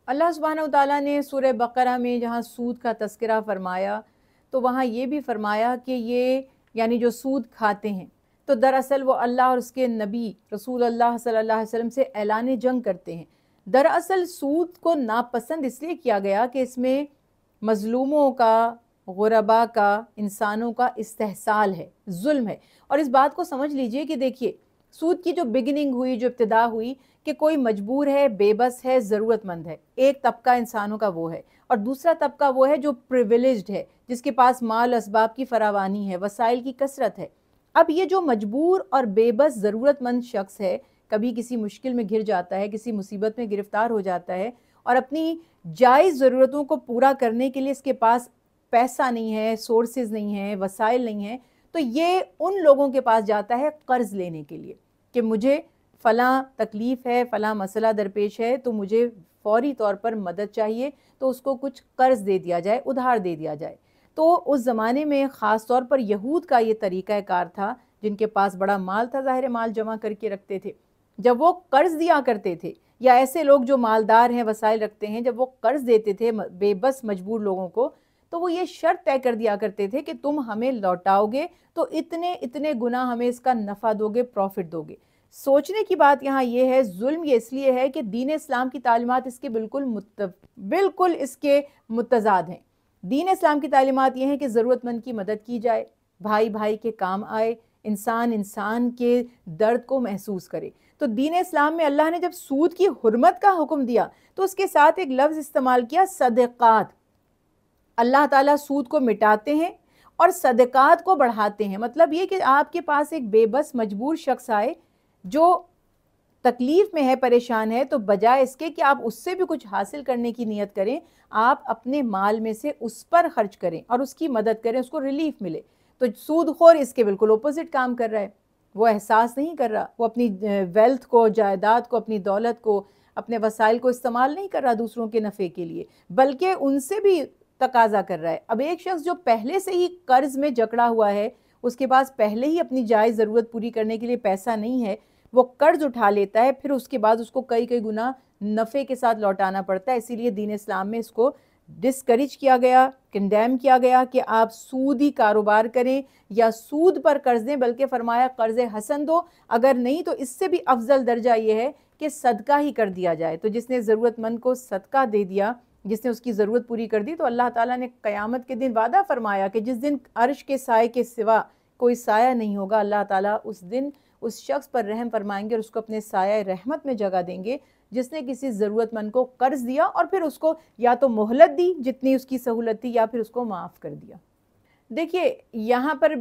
अल्लाह सुब्हानहू तआला ने सूरह बकरा में जहाँ सूद का तज़किरा फ़रमाया, तो वहाँ ये भी फ़रमाया कि ये यानी जो सूद खाते हैं, तो दरअसल वो अल्लाह और उसके नबी रसूल अल्लाह सल्लल्लाहु अलैहि वसल्लम से ऐलान जंग करते हैं। दरअसल सूद को नापसंद इसलिए किया गया कि इसमें मज़लूमों का, गुरबा का, इंसानों का इस्तेहसाल है, ज़ुल्म है। और इस बात को समझ लीजिए कि देखिए, सूद की जो बिगिनिंग हुई, जो इब्तिदा हुई कि कोई मजबूर है, बेबस है, ज़रूरतमंद है। एक तबका इंसानों का वो है और दूसरा तबका वो है जो प्रिविलेज्ड है, जिसके पास माल असबाब की फरावानी है, वसाइल की कसरत है। अब ये जो मजबूर और बेबस ज़रूरतमंद शख्स है, कभी किसी मुश्किल में घिर जाता है, किसी मुसीबत में गिरफ्तार हो जाता है और अपनी जायज़ ज़रूरतों को पूरा करने के लिए इसके पास पैसा नहीं है, सोर्सेज़ नहीं है, वसाइल नहीं है, तो ये उन लोगों के पास जाता है कर्ज़ लेने के लिए कि मुझे फ़लाँ तकलीफ़ है, फ़लाँ मसला दरपेश है, तो मुझे फ़ौरी तौर पर मदद चाहिए, तो उसको कुछ कर्ज़ दे दिया जाए, उधार दे दिया जाए। तो उस ज़माने में ख़ास तौर पर यहूद का ये तरीक़ाकार था, जिनके पास बड़ा माल था, ज़ाहिर है माल जमा करके रखते थे। जब वो कर्ज़ दिया करते थे या ऐसे लोग जो मालदार हैं, वसाइल रखते हैं, जब वो कर्ज़ देते थे बेबस मजबूर लोगों को, तो वो ये शर्त तय कर दिया करते थे कि तुम हमें लौटाओगे तो इतने-इतने गुना हमें इसका नफ़ा दोगे, प्रॉफ़िट दोगे। सोचने की बात यहाँ ये है, ज़ुल्म ये इसलिए है कि दीन इस्लाम की तालीमात इसके बिल्कुल इसके मुत्तज़ाद हैं। दीन इस्लाम की तालीमात ये हैं कि ज़रूरतमंद की मदद की जाए, भाई-भाई के काम आए, इंसान इंसान के दर्द को महसूस करे। तो दीन इस्लाम में अल्लाह ने जब सूद की हुर्मत का हुक्म दिया, तो उसके साथ एक लफ्ज़ इस्तेमाल किया सदक़ात। अल्लाह ताला सूद को मिटाते हैं और सदक़ात को बढ़ाते हैं। मतलब ये कि आपके पास एक बेबस मजबूर शख्स आए, जो तकलीफ़ में है, परेशान है, तो बजाय इसके कि आप उससे भी कुछ हासिल करने की नियत करें, आप अपने माल में से उस पर खर्च करें और उसकी मदद करें, उसको रिलीफ़ मिले। तो सूदखोर इसके बिल्कुल ऑपोज़िट काम कर रहा है। वो एहसास नहीं कर रहा, वो अपनी वेल्थ को, जायदाद को, अपनी दौलत को, अपने वसाइल को इस्तेमाल नहीं कर रहा दूसरों के नफ़े के लिए, बल्कि उनसे भी तकाज़ा कर रहा है। अब एक शख्स जो पहले से ही कर्ज़ में जकड़ा हुआ है, उसके पास पहले ही अपनी जायज़ ज़रूरत पूरी करने के लिए पैसा नहीं है, वो कर्ज़ उठा लेता है, फिर उसके बाद उसको कई-कई गुना नफ़े के साथ लौटाना पड़ता है। इसीलिए दीन इस्लाम में इसको डिस्करेज किया गया, कंडेम किया गया कि आप सूदी कारोबार करें या सूद पर कर्ज़ दें, बल्कि फ़रमाया कर्ज़ हसन दो, अगर नहीं तो इससे भी अफ़ज़ल दर्जा ये है कि सदका ही कर दिया जाए। तो जिसने ज़रूरतमंद को सदका दे दिया, जिसने उसकी ज़रूरत पूरी कर दी, तो अल्लाह ताला ने क़यामत के दिन वादा फ़रमाया कि जिस दिन अर्श के साए के सिवा कोई साया नहीं होगा, अल्लाह ताला उस दिन उस शख्स पर रहम फरमाएंगे और उसको अपने साया रहमत में जगह देंगे, जिसने किसी ज़रूरतमंद को कर्ज़ दिया और फिर उसको या तो मोहलत दी जितनी उसकी सहूलत थी, या फिर उसको माफ़ कर दिया। देखिए, यहाँ पर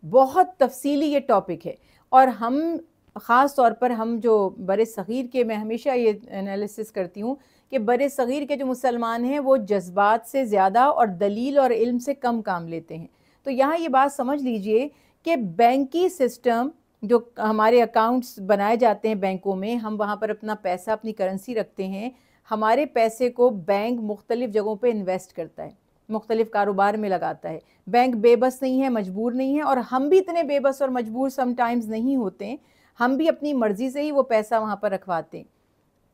बहुत तफ़सीली ये टॉपिक है और हम ख़ास तौर पर हम जो बरे-सग़ीर के, मैं हमेशा ये एनालिसिस करती हूँ कि बरे-सग़ीर के जो मुसलमान हैं, वो जज़्बात से ज़्यादा और दलील और इल्म से कम काम लेते हैं। तो यहाँ ये बात समझ लीजिए कि बैंकी सिस्टम, जो हमारे अकाउंट्स बनाए जाते हैं बैंकों में, हम वहाँ पर अपना पैसा, अपनी करेंसी रखते हैं। हमारे पैसे को बैंक मुख्तलिफ़ जगहों पे इन्वेस्ट करता है, मुख्तलिफ़ कारोबार में लगाता है। बैंक बेबस नहीं है, मजबूर नहीं है, और हम भी इतने बेबस और मजबूर समटाइम्स नहीं होते। हम भी अपनी मर्ज़ी से ही वो पैसा वहाँ पर रखवाते हैं।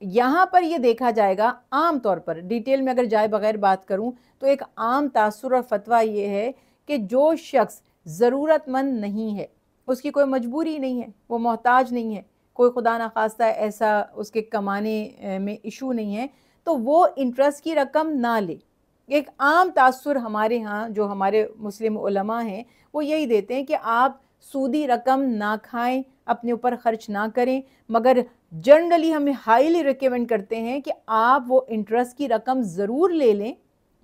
यहाँ पर ये देखा जाएगा, आम तौर पर डिटेल में अगर जाए बगैर बात करूँ, तो एक आम तासुर और फतवा ये है कि जो शख्स ज़रूरतमंद नहीं है, उसकी कोई मजबूरी नहीं है, वो मोहताज नहीं है, कोई खुदा ना खास्ता ऐसा उसके कमाने में इशू नहीं है, तो वो इंटरेस्ट की रकम ना ले। एक आम तासुर हमारे यहाँ, जो हमारे मुस्लिम उलमा हैं, वो यही देते हैं कि आप सूदी रकम ना खाएं, अपने ऊपर खर्च ना करें, मगर जनरली हमें हाईली रिकमेंड करते हैं कि आप वो इंटरेस्ट की रकम ज़रूर ले लें,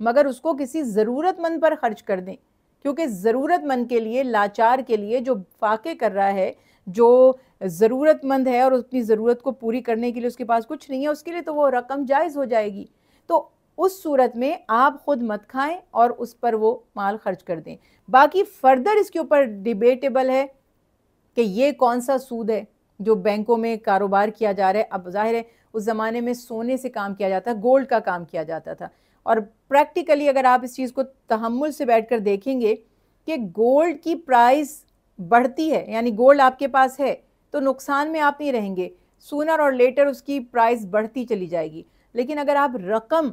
मगर उसको किसी ज़रूरतमंद पर खर्च कर दें। क्योंकि ज़रूरतमंद के लिए, लाचार के लिए, जो फाके कर रहा है, जो ज़रूरतमंद है और अपनी ज़रूरत को पूरी करने के लिए उसके पास कुछ नहीं है, उसके लिए तो वो रकम जायज़ हो जाएगी। तो उस सूरत में आप खुद मत खाएं और उस पर वो माल खर्च कर दें। बाकी फर्दर इसके ऊपर डिबेटेबल है कि ये कौन सा सूद है जो बैंकों में कारोबार किया जा रहा है। अब ज़ाहिर है उस ज़माने में सोने से काम किया जाता, गोल्ड का काम किया जाता था, और प्रैक्टिकली अगर आप इस चीज़ को तहम्मुल से बैठकर देखेंगे कि गोल्ड की प्राइस बढ़ती है, यानी गोल्ड आपके पास है तो नुकसान में आप नहीं रहेंगे, सूनर और लेटर उसकी प्राइस बढ़ती चली जाएगी। लेकिन अगर आप रकम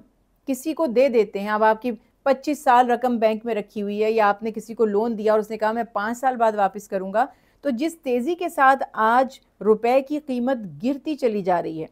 किसी को दे देते हैं, अब आपकी 25 साल रकम बैंक में रखी हुई है या आपने किसी को लोन दिया और उसने कहा मैं 5 साल बाद वापस करूंगा, तो जिस तेज़ी के साथ आज रुपए की कीमत गिरती चली जा रही है,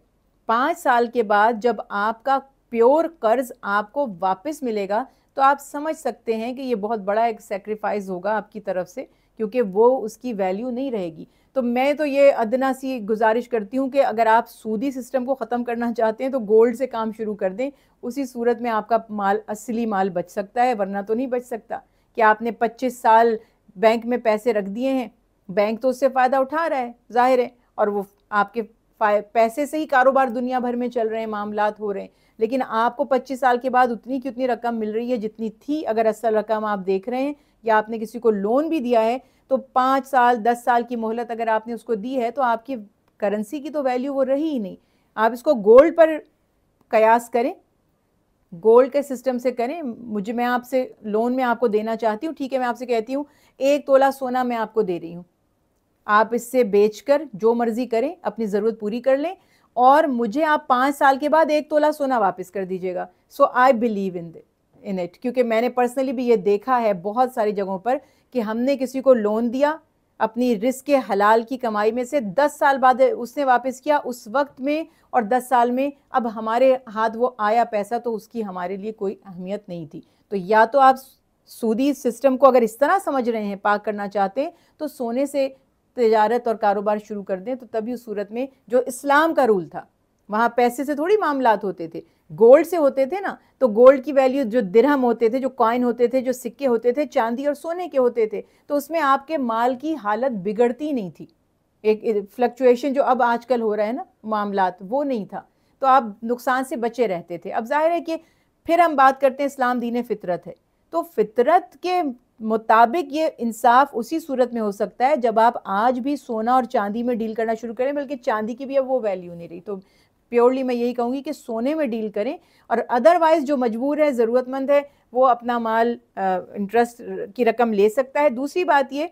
5 साल के बाद जब आपका प्योर कर्ज आपको वापस मिलेगा तो आप समझ सकते हैं कि ये बहुत बड़ा एक सेक्रीफाइस होगा आपकी तरफ से, क्योंकि वो उसकी वैल्यू नहीं रहेगी। तो मैं तो ये अदना सी गुजारिश करती हूँ कि अगर आप सूदी सिस्टम को ख़त्म करना चाहते हैं तो गोल्ड से काम शुरू कर दें, उसी सूरत में आपका माल, असली माल बच सकता है, वरना तो नहीं बच सकता। कि आपने 25 साल बैंक में पैसे रख दिए हैं, बैंक तो उससे फ़ायदा उठा रहा है ज़ाहिर है, और वो आपके पैसे से ही कारोबार दुनिया भर में चल रहे हैं, मामलात हो रहे हैं, लेकिन आपको 25 साल के बाद उतनी की उतनी रकम मिल रही है जितनी थी। अगर असल रकम आप देख रहे हैं या आपने किसी को लोन भी दिया है तो 5 साल 10 साल की मोहलत अगर आपने उसको दी है तो आपकी करेंसी की तो वैल्यू वो रही ही नहीं। आप इसको गोल्ड पर कयास करें, गोल्ड के सिस्टम से करें। मैं आपसे लोन में आपको देना चाहती हूँ, ठीक है, मैं आपसे कहती हूँ 1 तोला सोना मैं आपको दे रही हूँ, आप इससे बेचकर जो मर्जी करें, अपनी ज़रूरत पूरी कर लें और मुझे आप 5 साल के बाद 1 तोला सोना वापस कर दीजिएगा। सो आई बिलीव इन इट, क्योंकि मैंने पर्सनली भी ये देखा है बहुत सारी जगहों पर कि हमने किसी को लोन दिया अपनी रिस्क के हलाल की कमाई में से, 10 साल बाद उसने वापस किया उस वक्त में, और 10 साल में अब हमारे हाथ वो आया पैसा तो उसकी हमारे लिए कोई अहमियत नहीं थी। तो या तो आप सूदी सिस्टम को अगर इस तरह समझ रहे हैं, पाक करना चाहते हैं, तो सोने से तिजारत और कारोबार शुरू कर दें। तो तभी उस सूरत में जो इस्लाम का रूल था, वहाँ पैसे से थोड़ी मामलात होते थे, गोल्ड से होते थे ना। तो गोल्ड की वैल्यू, जो दिरहम होते थे, जो कॉइन होते थे, जो सिक्के होते थे, चांदी और सोने के होते थे, तो उसमें आपके माल की हालत बिगड़ती नहीं थी। एक फ्लक्चुएशन जो अब आजकल हो रहा है ना मामलात, वो नहीं था, तो आप नुकसान से बचे रहते थे। अब जाहिर है कि फिर हम बात करते हैं इस्लाम दीन फितरत है, तो फितरत के मुताबिक ये इंसाफ उसी सूरत में हो सकता है जब आप आज भी सोना और चांदी में डील करना शुरू करें, बल्कि चांदी की भी अब वो वैल्यू नहीं रही। तो प्योरली मैं यही कहूँगी कि सोने में डील करें, और अदरवाइज़ जो मजबूर है, ज़रूरतमंद है, वो अपना माल इंटरेस्ट की रकम ले सकता है। दूसरी बात ये,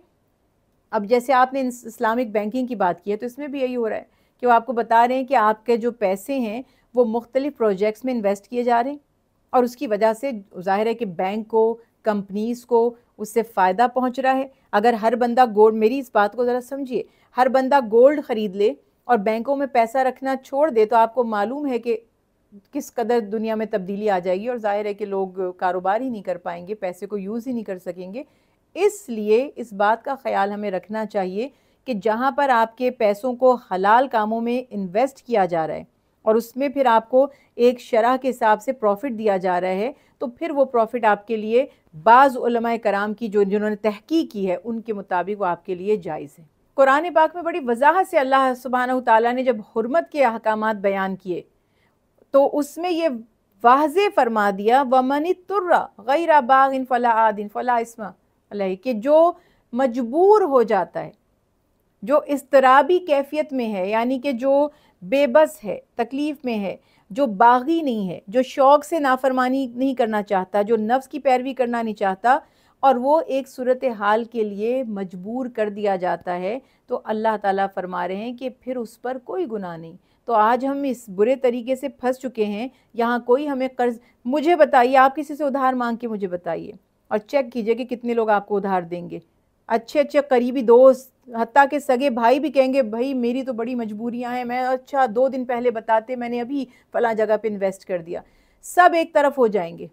अब जैसे आपने इस्लामिक बैंकिंग की बात की है, तो इसमें भी यही हो रहा है कि वो आपको बता रहे हैं कि आपके जो पैसे हैं वो मुख्तलिफ प्रोजेक्ट्स में इन्वेस्ट किए जा रहे हैं, और उसकी वजह से ज़ाहिर है कि बैंक को, कंपनीज़ को उससे फ़ायदा पहुंच रहा है। अगर हर बंदा गोल्ड, मेरी इस बात को ज़रा समझिए, हर बंदा गोल्ड ख़रीद ले और बैंकों में पैसा रखना छोड़ दे, तो आपको मालूम है कि किस कदर दुनिया में तब्दीली आ जाएगी, और जाहिर है कि लोग कारोबार ही नहीं कर पाएंगे, पैसे को यूज़ ही नहीं कर सकेंगे। इसलिए इस बात का ख्याल हमें रखना चाहिए कि जहाँ पर आपके पैसों को हलाल कामों में इन्वेस्ट किया जा रहा है और उसमें फिर आपको एक शरह के हिसाब से प्रॉफिट दिया जा रहा है, तो फिर वो प्रॉफिट आपके लिए बाज़ उलमाए कराम की जिन्होंने तहकीक की है उनके मुताबिक वो आपके लिए जायज़ है। कुरान पाक में बड़ी वजाहत से अल्लाह सुब्हानहू तआला ने जब हुर्मत के अहकामात बयान किए तो उसमें ये वाज़े फरमा दिया, वमन तुर्रा गैर बागिन फला आदिन फला इस्मा अलैहि, कि जो मजबूर हो जाता है, जो इस्तराबी कैफियत में है, यानी कि जो बेबस है, तकलीफ़ में है, जो बागी नहीं है, जो शौक़ से नाफरमानी नहीं करना चाहता, जो नफ्स की पैरवी करना नहीं चाहता, और वो एक सूरत हाल के लिए मजबूर कर दिया जाता है, तो अल्लाह ताला फरमा रहे हैं कि फिर उस पर कोई गुनाह नहीं। तो आज हम इस बुरे तरीके से फंस चुके हैं, यहाँ कोई हमें कर्ज, मुझे बताइए, आप किसी से उधार मांग के मुझे बताइए और चेक कीजिए कि कितने लोग आपको उधार देंगे। अच्छे अच्छे करीबी दोस्त, हत्ता के सगे भाई भी कहेंगे भाई मेरी तो बड़ी मजबूरियां हैं, मैं अच्छा 2 दिन पहले बताते, मैंने अभी फला जगह पे इन्वेस्ट कर दिया। सब एक तरफ हो जाएंगे,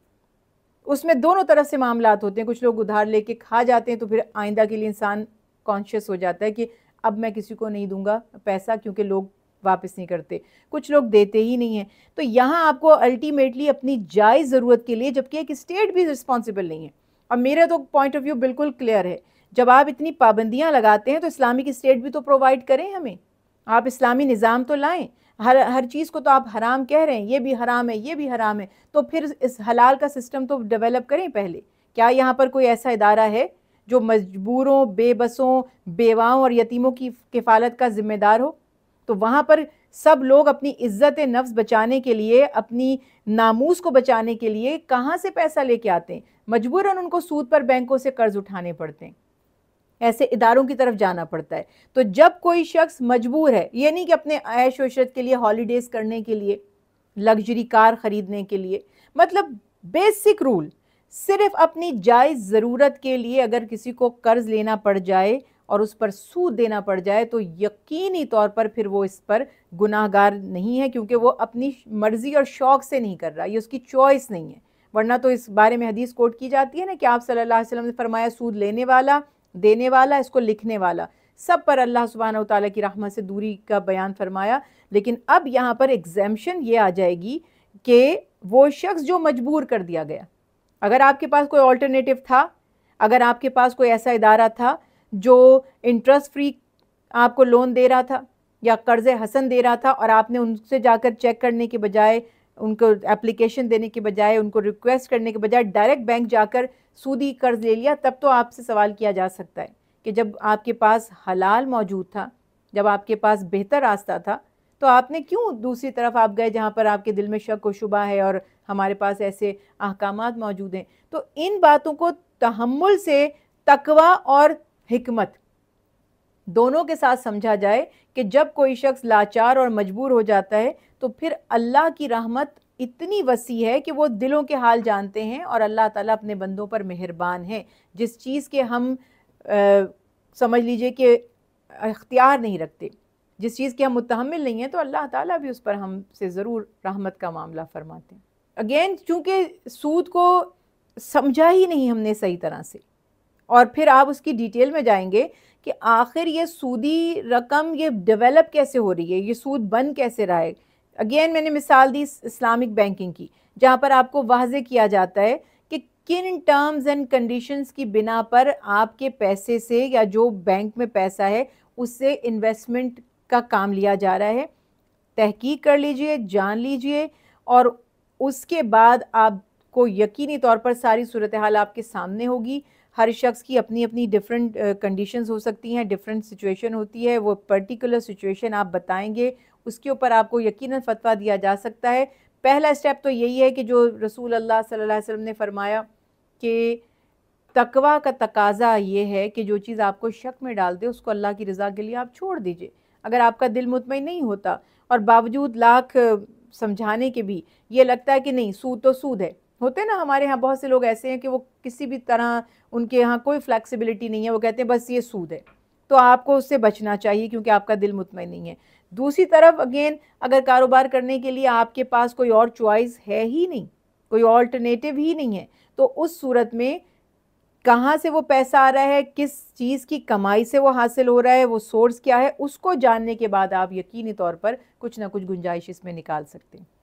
उसमें दोनों तरफ से मामलात होते हैं। कुछ लोग उधार लेके खा जाते हैं, तो फिर आइंदा के लिए इंसान कॉन्शियस हो जाता है कि अब मैं किसी को नहीं दूंगा पैसा, क्योंकि लोग वापस नहीं करते, कुछ लोग देते ही नहीं हैं। तो यहाँ आपको अल्टीमेटली अपनी जायज़ ज़रूरत के लिए, जबकि एक स्टेट भी रिस्पॉन्सिबल नहीं है, और मेरा तो पॉइंट ऑफ व्यू बिल्कुल क्लियर है, जब आप इतनी पाबंदियाँ लगाते हैं तो इस्लामिक स्टेट भी तो प्रोवाइड करें हमें, आप इस्लामी निज़ाम तो लाएं। हर चीज़ को तो आप हराम कह रहे हैं, ये भी हराम है, ये भी हराम है, तो फिर इस हलाल का सिस्टम तो डेवलप करें पहले। क्या यहाँ पर कोई ऐसा इदारा है जो मजबूरों, बेबसों, बेवाओं और यतीमों की किफ़ालत का ज़िम्मेदार हो? तो वहाँ पर सब लोग अपनी इज्जत नफ्स बचाने के लिए, अपनी नामूस को बचाने के लिए कहाँ से पैसा लेके आते हैं? मजबूरन उनको सूद पर बैंकों से कर्ज उठाने पड़ते हैं, ऐसे इदारों की तरफ जाना पड़ता है। तो जब कोई शख्स मजबूर है, ये नहीं कि अपने ऐश व इशरत के लिए, हॉलीडेज़ करने के लिए, लग्जरी कार ख़रीदने के लिए। मतलब बेसिक रूल, सिर्फ अपनी जायज़ ज़रूरत के लिए अगर किसी को कर्ज़ लेना पड़ जाए और उस पर सूद देना पड़ जाए तो यकीनी तौर पर फिर वो इस पर गुनाहगार नहीं है, क्योंकि वो अपनी मर्ज़ी और शौक़ से नहीं कर रहा, ये उसकी चॉइस नहीं है। वरना तो इस बारे में हदीस कोट की जाती है ना कि आप सल्लल्लाहु अलैहि वसल्लम ने फरमाया, सूद लेने वाला, देने वाला, इसको लिखने वाला, सब पर अल्लाह सुब्हानहू व तआला की रहमत से दूरी का बयान फरमाया। लेकिन अब यहाँ पर एग्जेम्पशन ये आ जाएगी कि वो शख्स जो मजबूर कर दिया गया, अगर आपके पास कोई ऑल्टरनेटिव था, अगर आपके पास कोई ऐसा इदारा था जो इंटरेस्ट फ्री आपको लोन दे रहा था या कर्ज़ हसन दे रहा था और आपने उनसे जाकर चेक करने के बजाय, उनको एप्लीकेशन देने के बजाय, उनको रिक्वेस्ट करने के बजाय डायरेक्ट बैंक जाकर सूदी कर्ज़ ले लिया, तब तो आपसे सवाल किया जा सकता है कि जब आपके पास हलाल मौजूद था, जब आपके पास बेहतर रास्ता था, तो आपने क्यों दूसरी तरफ आप गए जहाँ पर आपके दिल में शक व शुबा है और हमारे पास ऐसे अहकामात मौजूद हैं। तो इन बातों को तहम्मुल से तकवा और हिकमत दोनों के साथ समझा जाए कि जब कोई शख्स लाचार और मजबूर हो जाता है तो फिर अल्लाह की रहमत इतनी वसी है कि वो दिलों के हाल जानते हैं और अल्लाह ताला अपने बंदों पर मेहरबान है। जिस चीज़ के हम समझ लीजिए कि इख्तियार नहीं रखते, जिस चीज़ के हम मुतहम्मिल नहीं हैं, तो अल्लाह ताला भी उस पर हमसे ज़रूर रहमत का मामला फरमाते हैं। अगेन चूँकि सूद को समझा ही नहीं हमने सही तरह से, और फिर आप उसकी डिटेल में जाएंगे कि आखिर ये सूदी रकम ये डेवलप कैसे हो रही है, ये सूद बन कैसे रहा है। अगेन मैंने मिसाल दी इस्लामिक बैंकिंग की, जहाँ पर आपको वाज़े किया जाता है कि किन टर्म्स एंड कंडीशंस की बिना पर आपके पैसे से या जो बैंक में पैसा है उससे इन्वेस्टमेंट का काम लिया जा रहा है। तहकीक कर लीजिए, जान लीजिए, और उसके बाद आपको यकीनी तौर पर सारी सूरत हाल आपके सामने होगी। हर शख्स की अपनी अपनी डिफरेंट कंडीशंस हो सकती हैं, डिफरेंट सिचुएशन होती है, वो पर्टिकुलर सिचुएशन आप बताएंगे, उसके ऊपर आपको यकीनन फतवा दिया जा सकता है। पहला स्टेप तो यही है कि जो रसूल अल्लाह सल्लल्लाहु अलैहि वसल्लम ने फरमाया कि तकवा का तकाजा ये है कि जो चीज़ आपको शक में डाल दे उसको अल्लाह की रज़ा के लिए आप छोड़ दीजिए। अगर आपका दिल मुतमईन नहीं होता और बावजूद लाख समझाने के भी ये लगता है कि नहीं सूद तो सूद है, होते ना हमारे यहाँ बहुत से लोग ऐसे हैं कि वो किसी भी तरह उनके यहाँ कोई फ्लेक्सिबिलिटी नहीं है, वो कहते हैं बस ये सूद है, तो आपको उससे बचना चाहिए क्योंकि आपका दिल मुतमईन नहीं है। दूसरी तरफ अगेन अगर कारोबार करने के लिए आपके पास कोई और चॉइस है ही नहीं, कोई ऑल्टरनेटिव ही नहीं है, तो उस सूरत में कहाँ से वो पैसा आ रहा है, किस चीज़ की कमाई से वो हासिल हो रहा है, वो सोर्स क्या है, उसको जानने के बाद आप यकीनी तौर पर कुछ ना कुछ गुंजाइश इसमें निकाल सकते हैं।